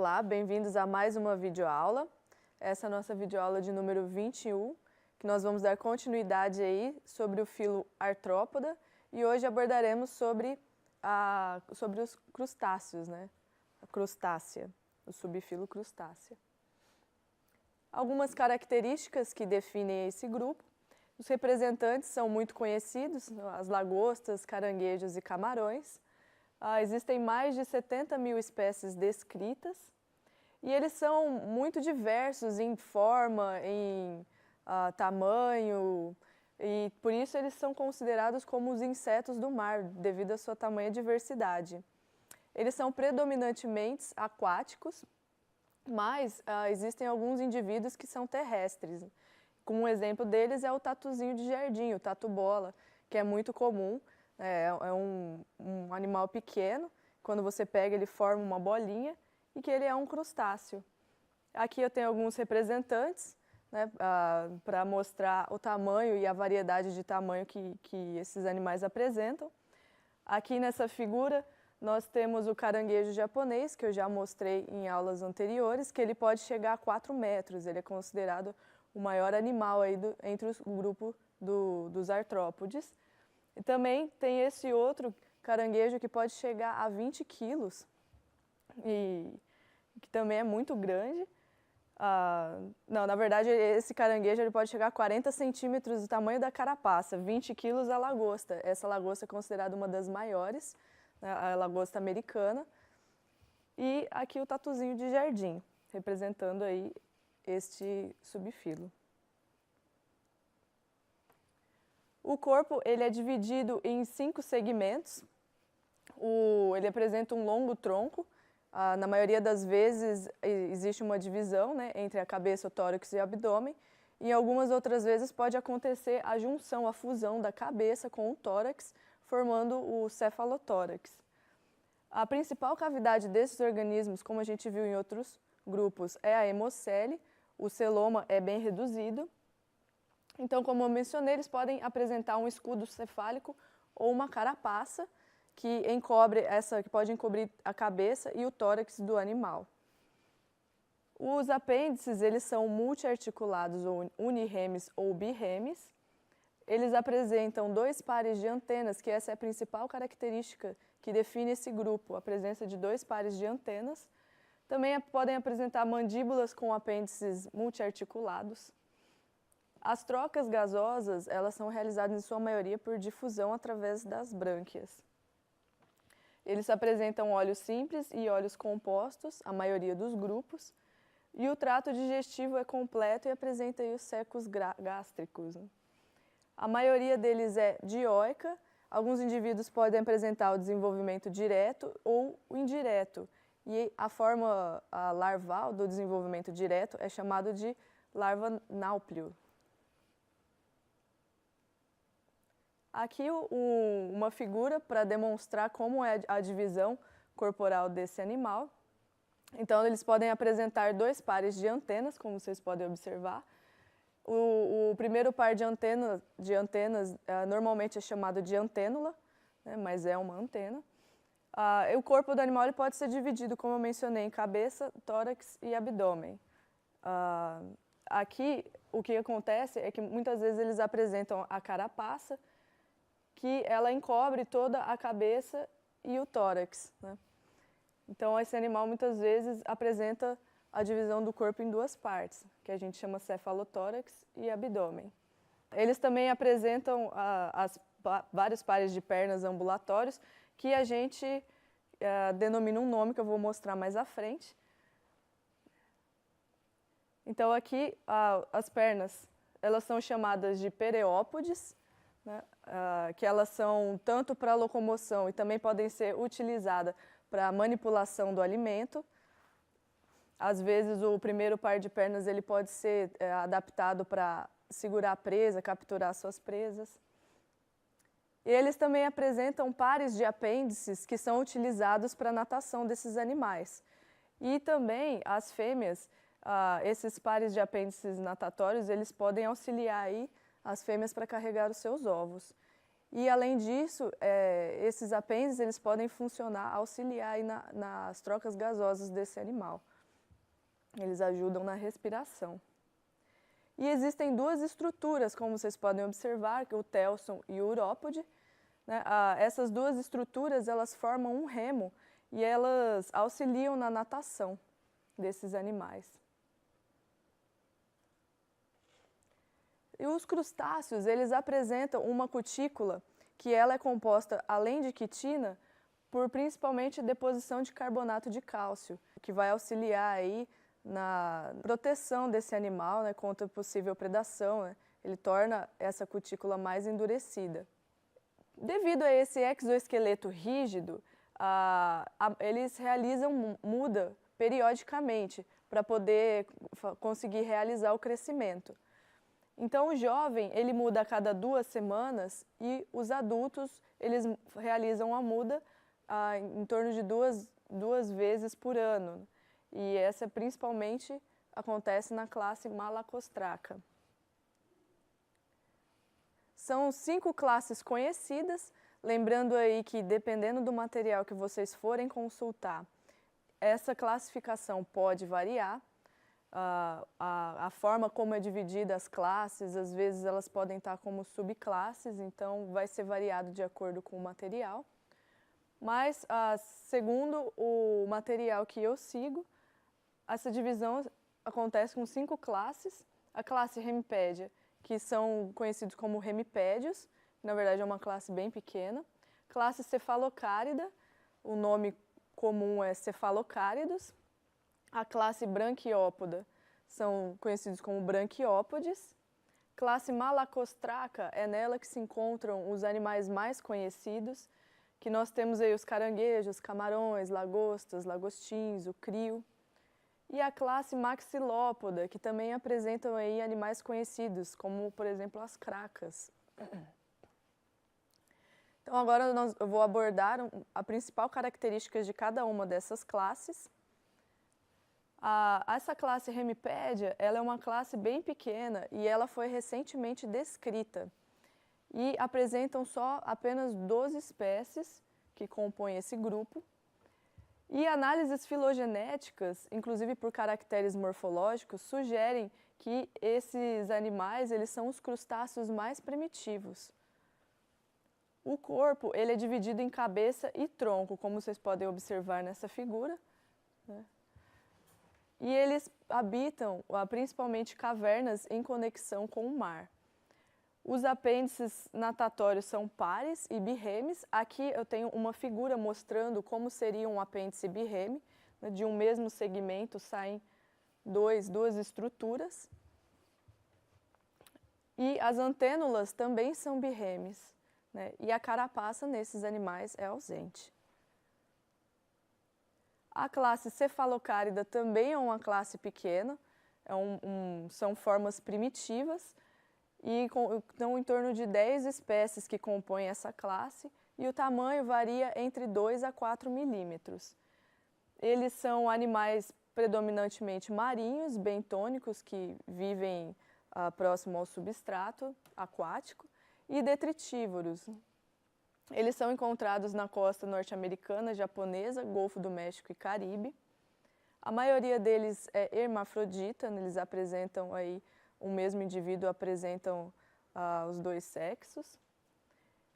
Olá, bem-vindos a mais uma videoaula. Essa é a nossa videoaula de número 21, que nós vamos dar continuidade aí sobre o filo Artrópoda e hoje abordaremos sobre os crustáceos, né? A crustácea, o subfilo crustácea. Algumas características que definem esse grupo. Os representantes são muito conhecidos, as lagostas, caranguejos e camarões. Existem mais de 70 mil espécies descritas e eles são muito diversos em forma, em tamanho, e por isso eles são considerados como os insetos do mar, devido à sua tamanha diversidade. Eles são predominantemente aquáticos, mas existem alguns indivíduos que são terrestres. Um exemplo deles é o tatuzinho de jardim, o tatu-bola, que é muito comum. É um animal pequeno, quando você pega ele forma uma bolinha e que ele é um crustáceo. Aqui eu tenho alguns representantes, né, para mostrar o tamanho e a variedade de tamanho que esses animais apresentam. Aqui nessa figura nós temos o caranguejo japonês, que eu já mostrei em aulas anteriores, que ele pode chegar a 4 metros, ele é considerado o maior animal aí entre o grupo dos artrópodes. E também tem esse outro caranguejo que pode chegar a 20 quilos, e que também é muito grande. Não, na verdade, esse caranguejo ele pode chegar a 40 centímetros do tamanho da carapaça, 20 quilos a lagosta. Essa lagosta é considerada uma das maiores, né, a lagosta americana. E aqui o tatuzinho de jardim, representando aí este subfilo. O corpo ele é dividido em 5 segmentos. Ele apresenta um longo tronco. Na maioria das vezes existe uma divisão, né, entre a cabeça, o tórax e o abdômen. Em algumas outras vezes pode acontecer a junção, a fusão da cabeça com o tórax, formando o cefalotórax. A principal cavidade desses organismos, como a gente viu em outros grupos, é a hemocele. O celoma é bem reduzido. Então, como eu mencionei, eles podem apresentar um escudo cefálico ou uma carapaça que pode encobrir a cabeça e o tórax do animal. Os apêndices, eles são multiarticulados ou unirremes ou birremes. Eles apresentam 2 pares de antenas, que essa é a principal característica que define esse grupo, a presença de 2 pares de antenas. Também podem apresentar mandíbulas com apêndices multiarticulados. As trocas gasosas, elas são realizadas em sua maioria por difusão através das brânquias. Eles apresentam óleos simples e óleos compostos, a maioria dos grupos, e o trato digestivo é completo e apresenta aí os secos gástricos. A maioria deles é dioica, alguns indivíduos podem apresentar o desenvolvimento direto ou o indireto, e a forma larval do desenvolvimento direto é chamado de larva náuplio. Aqui uma figura para demonstrar como é a divisão corporal desse animal. Então, eles podem apresentar 2 pares de antenas, como vocês podem observar. O primeiro par de antenas normalmente é chamado de antênula, né, mas é uma antena. O corpo do animal ele pode ser dividido, como eu mencionei, em cabeça, tórax e abdômen. Aqui, o que acontece é que muitas vezes eles apresentam a carapaça, que ela encobre toda a cabeça e o tórax, né? Então, esse animal muitas vezes apresenta a divisão do corpo em 2 partes, que a gente chama cefalotórax e abdômen. Eles também apresentam vários pares de pernas ambulatórios, que a gente denomina um nome que eu vou mostrar mais à frente. Então, aqui as pernas, elas são chamadas de pereópodes, né, que elas são tanto para locomoção e também podem ser utilizadas para manipulação do alimento. Às vezes o primeiro par de pernas ele pode ser adaptado para segurar a presa, capturar suas presas. E eles também apresentam pares de apêndices que são utilizados para a natação desses animais. E também as fêmeas, esses pares de apêndices natatórios, eles podem auxiliar aí as fêmeas para carregar os seus ovos. E, além disso, esses apêndices eles podem funcionar, auxiliar aí nas trocas gasosas desse animal. Eles ajudam na respiração. E existem duas estruturas, como vocês podem observar, que é o telson e o urópode. Né? Essas duas estruturas, elas formam um remo e elas auxiliam na natação desses animais. E os crustáceos, eles apresentam uma cutícula que ela é composta, além de quitina, por principalmente deposição de carbonato de cálcio, que vai auxiliar aí na proteção desse animal, né, contra possível predação, né? Ele torna essa cutícula mais endurecida. Devido a esse exoesqueleto rígido, eles realizam muda periodicamente para poder conseguir realizar o crescimento. Então, o jovem, ele muda a cada 2 semanas e os adultos, eles realizam a muda em torno de duas vezes por ano. E essa principalmente acontece na classe Malacostraca. São 5 classes conhecidas, lembrando aí que dependendo do material que vocês forem consultar, essa classificação pode variar. A forma como é dividida as classes, às vezes elas podem estar como subclasses, então vai ser variado de acordo com o material. Mas, segundo o material que eu sigo, essa divisão acontece com 5 classes. A classe Hemipédia, que são conhecidos como remipédios, que na verdade é uma classe bem pequena. Classe Cefalocárida, o nome comum é Cefalocáridos. A classe Branquiópoda são conhecidos como Branquiópodes. Classe Malacostraca é nela que se encontram os animais mais conhecidos, que nós temos aí os caranguejos, camarões, lagostas, lagostins, o crio. E a classe Maxilópoda, que também apresentam aí animais conhecidos, como, por exemplo, as cracas. Então, agora eu vou abordar a principal característica de cada uma dessas classes. Essa classe Hemipédia, ela é uma classe bem pequena e ela foi recentemente descrita. E apresentam apenas 12 espécies que compõem esse grupo. E análises filogenéticas, inclusive por caracteres morfológicos, sugerem que esses animais eles são os crustáceos mais primitivos. O corpo ele é dividido em cabeça e tronco, como vocês podem observar nessa figura, né? E eles habitam principalmente cavernas em conexão com o mar. Os apêndices natatórios são pares e birremes. Aqui eu tenho uma figura mostrando como seria um apêndice birreme. Né? De um mesmo segmento saem duas estruturas. E as antênulas também são birremes, né? E a carapaça nesses animais é ausente. A classe Cefalocárida também é uma classe pequena, são formas primitivas e estão em torno de 10 espécies que compõem essa classe e o tamanho varia entre 2 a 4 milímetros. Eles são animais predominantemente marinhos, bentônicos, que vivem próximo ao substrato aquático, e detritívoros. Eles são encontrados na costa norte-americana, japonesa, Golfo do México e Caribe. A maioria deles é hermafrodita, eles apresentam aí, o mesmo indivíduo apresentam os 2 sexos.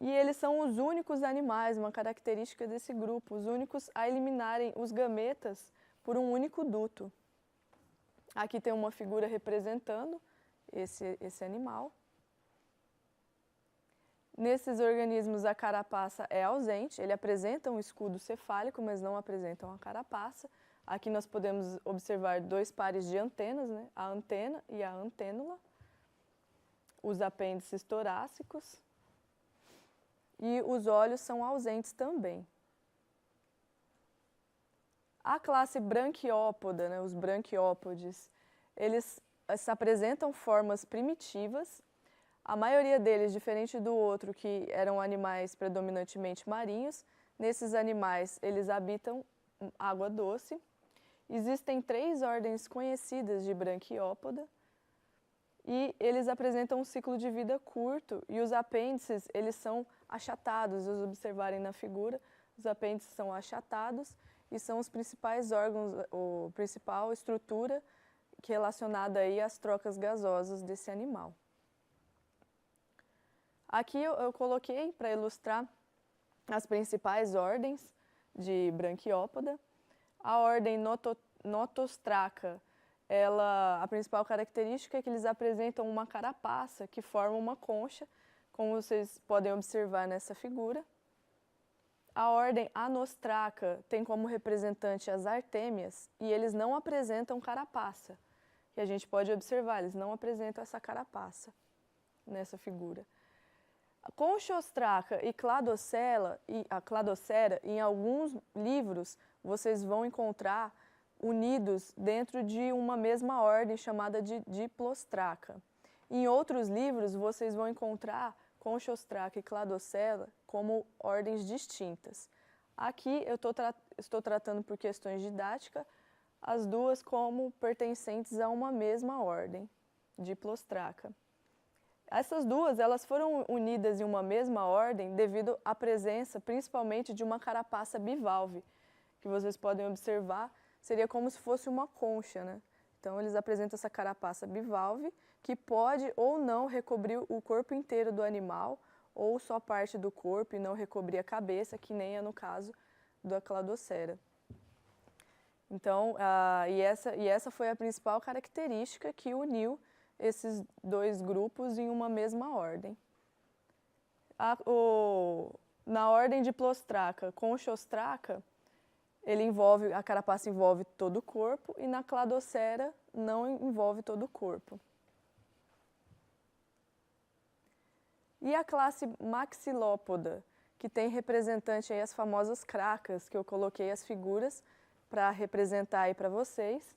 E eles são os únicos animais, uma característica desse grupo, os únicos a eliminarem os gametas por um único duto. Aqui tem uma figura representando esse animal. Nesses organismos, a carapaça é ausente, ele apresenta um escudo cefálico, mas não apresentam a carapaça. Aqui nós podemos observar 2 pares de antenas, né? A antena e a antênula, os apêndices torácicos, e os olhos são ausentes também. A classe branquiópoda, né? Os branquiópodes, eles se apresentam formas primitivas. A maioria deles, diferente do outro, que eram animais predominantemente marinhos, nesses animais eles habitam água doce. Existem 3 ordens conhecidas de branquiópoda e eles apresentam um ciclo de vida curto e os apêndices eles são achatados, se vocês observarem na figura, os apêndices são achatados e são os principais órgãos, a principal estrutura relacionada aí às trocas gasosas desse animal. Aqui eu coloquei para ilustrar as principais ordens de branquiópoda. A ordem Notostraca, a principal característica é que eles apresentam uma carapaça que forma uma concha, como vocês podem observar nessa figura. A ordem Anostraca tem como representante as artêmias e eles não apresentam carapaça. E a gente pode observar, eles não apresentam essa carapaça nessa figura. A Conchostraca e a Cladocera, em alguns livros, vocês vão encontrar unidos dentro de uma mesma ordem chamada de Diplostraca. Em outros livros, vocês vão encontrar Conchostraca e Cladocera como ordens distintas. Aqui eu estou tratando por questões didáticas as duas como pertencentes a uma mesma ordem, Diplostraca. Essas duas, elas foram unidas em uma mesma ordem devido à presença, principalmente, de uma carapaça bivalve, que vocês podem observar, seria como se fosse uma concha, né? Então, eles apresentam essa carapaça bivalve, que pode ou não recobrir o corpo inteiro do animal, ou só parte do corpo e não recobrir a cabeça, que nem é no caso da Cladocera. Então, essa foi a principal característica que uniu esses dois grupos em uma mesma ordem. Na ordem Diplostraca, Conchostraca, a carapaça envolve todo o corpo, e na Cladocera não envolve todo o corpo. E a classe Maxilópoda, que tem representante aí as famosas cracas, que eu coloquei as figuras para representar aí para vocês.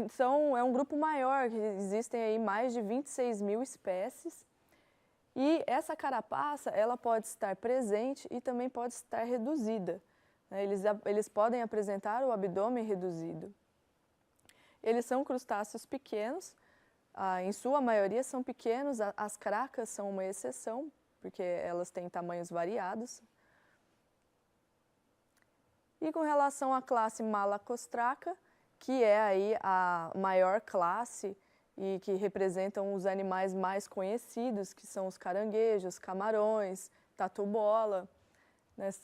Então, é um grupo maior, que existem aí mais de 26.000 espécies. E essa carapaça, ela pode estar presente e também pode estar reduzida. Eles podem apresentar o abdômen reduzido. Eles são crustáceos pequenos, em sua maioria são pequenos, as cracas são uma exceção, porque elas têm tamanhos variados. E com relação à classe Malacostraca, que é aí a maior classe e que representam os animais mais conhecidos, que são os caranguejos, camarões, tatu-bola.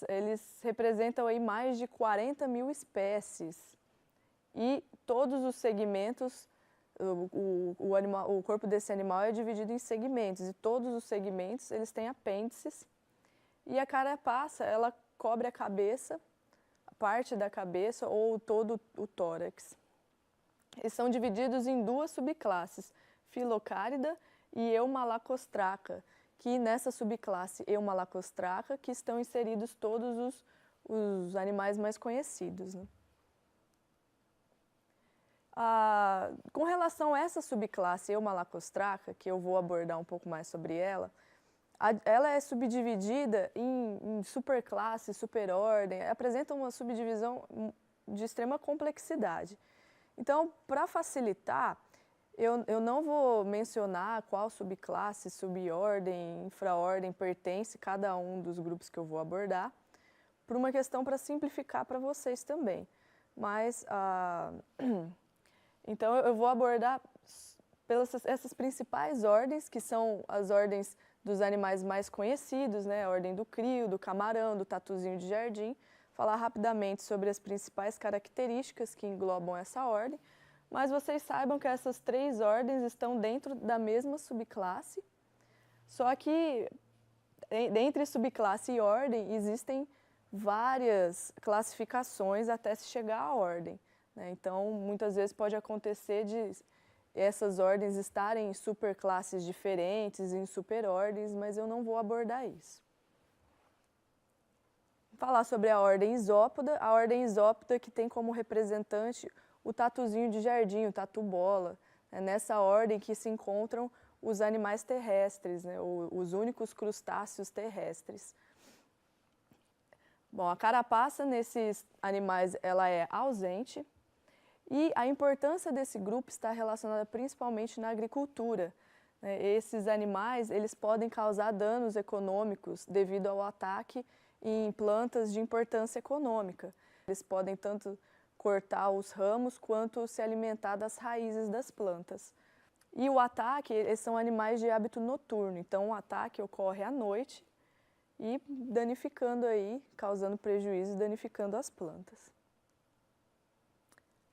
Eles representam aí mais de 40.000 espécies. E todos os segmentos, o corpo desse animal é dividido em segmentos, e todos os segmentos eles têm apêndices. E a carapaça, ela cobre a cabeça, parte da cabeça ou todo o tórax. Eles são divididos em duas subclasses, Filocárida e Eumalacostraca, que nessa subclasse Eumalacostraca que estão inseridos todos os animais mais conhecidos, né? Com relação a essa subclasse Eumalacostraca, que eu vou abordar um pouco mais sobre ela, ela é subdividida em superclasse, superordem, apresenta uma subdivisão de extrema complexidade. Então, para facilitar, eu não vou mencionar qual subclasse, subordem, infraordem pertence cada um dos grupos que eu vou abordar, por uma questão para simplificar para vocês também. Mas, então, eu vou abordar essas principais ordens, que são as ordens dos animais mais conhecidos, né? A ordem do crio, do camarão, do tatuzinho de jardim, falar rapidamente sobre as principais características que englobam essa ordem, mas vocês saibam que essas três ordens estão dentro da mesma subclasse, só que entre subclasse e ordem existem várias classificações até se chegar à ordem, né? Então, muitas vezes pode acontecer de essas ordens estarem em superclasses diferentes, em superordens, mas eu não vou abordar isso. Falar sobre a ordem isópoda que tem como representante o tatuzinho de jardim, o tatu-bola. É nessa ordem que se encontram os animais terrestres, né, os únicos crustáceos terrestres. Bom, a carapaça nesses animais ela é ausente e a importância desse grupo está relacionada principalmente na agricultura. Esses animais eles podem causar danos econômicos devido ao ataque em plantas de importância econômica. Eles podem tanto cortar os ramos quanto se alimentar das raízes das plantas. E o ataque, eles são animais de hábito noturno, então o ataque ocorre à noite e danificando aí, causando prejuízo e danificando as plantas.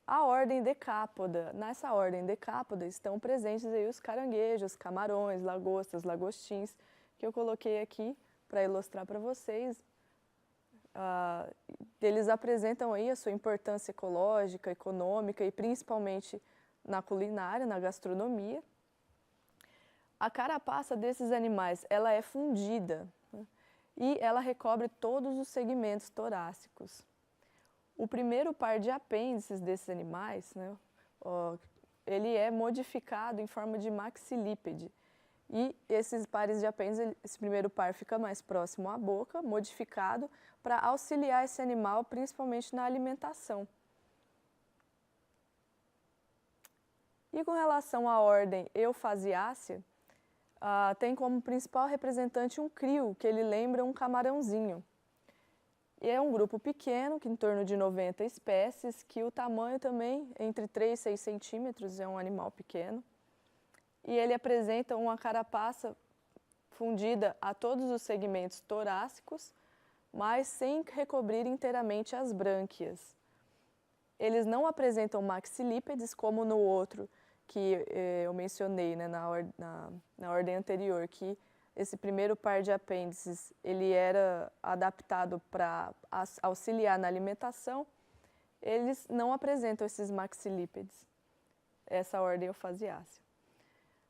A ordem Decápoda. Nessa ordem Decápoda estão presentes aí os caranguejos, camarões, lagostas, lagostins, que eu coloquei aqui para ilustrar para vocês. Eles apresentam aí a sua importância ecológica, econômica e principalmente na culinária, na gastronomia. A carapaça desses animais, ela é fundida, né, e ela recobre todos os segmentos torácicos. O primeiro par de apêndices desses animais, né, ele é modificado em forma de maxilípede. E esses pares de apêndices, esse primeiro par fica mais próximo à boca, modificado para auxiliar esse animal, principalmente na alimentação. E com relação à ordem Eufasiácea, tem como principal representante um crio, que ele lembra um camarãozinho. E é um grupo pequeno, que em torno de 90 espécies, que o tamanho também, entre 3 e 6 centímetros, é um animal pequeno. E ele apresenta uma carapaça fundida a todos os segmentos torácicos, mas sem recobrir inteiramente as brânquias. Eles não apresentam maxilípedes, como no outro que eu mencionei, né, na ordem anterior, que esse primeiro par de apêndices ele era adaptado para auxiliar na alimentação. Eles não apresentam esses maxilípedes, essa ordem Eufasiácea.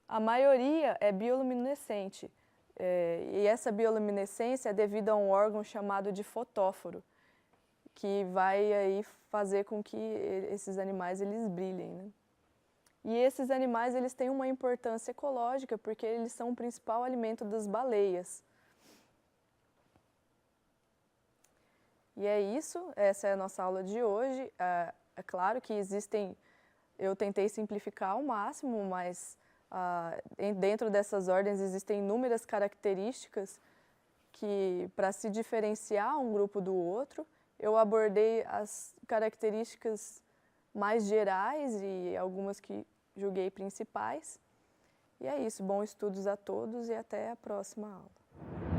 A maioria é bioluminescente, e essa bioluminescência é devido a um órgão chamado de fotóforo, que vai aí fazer com que esses animais eles brilhem, né? E esses animais eles têm uma importância ecológica porque eles são o principal alimento das baleias. E é isso, essa é a nossa aula de hoje. É claro que eu tentei simplificar ao máximo, mas dentro dessas ordens existem inúmeras características que, para se diferenciar um grupo do outro, eu abordei as características mais gerais e algumas que julguei principais. E é isso, bons estudos a todos e até a próxima aula.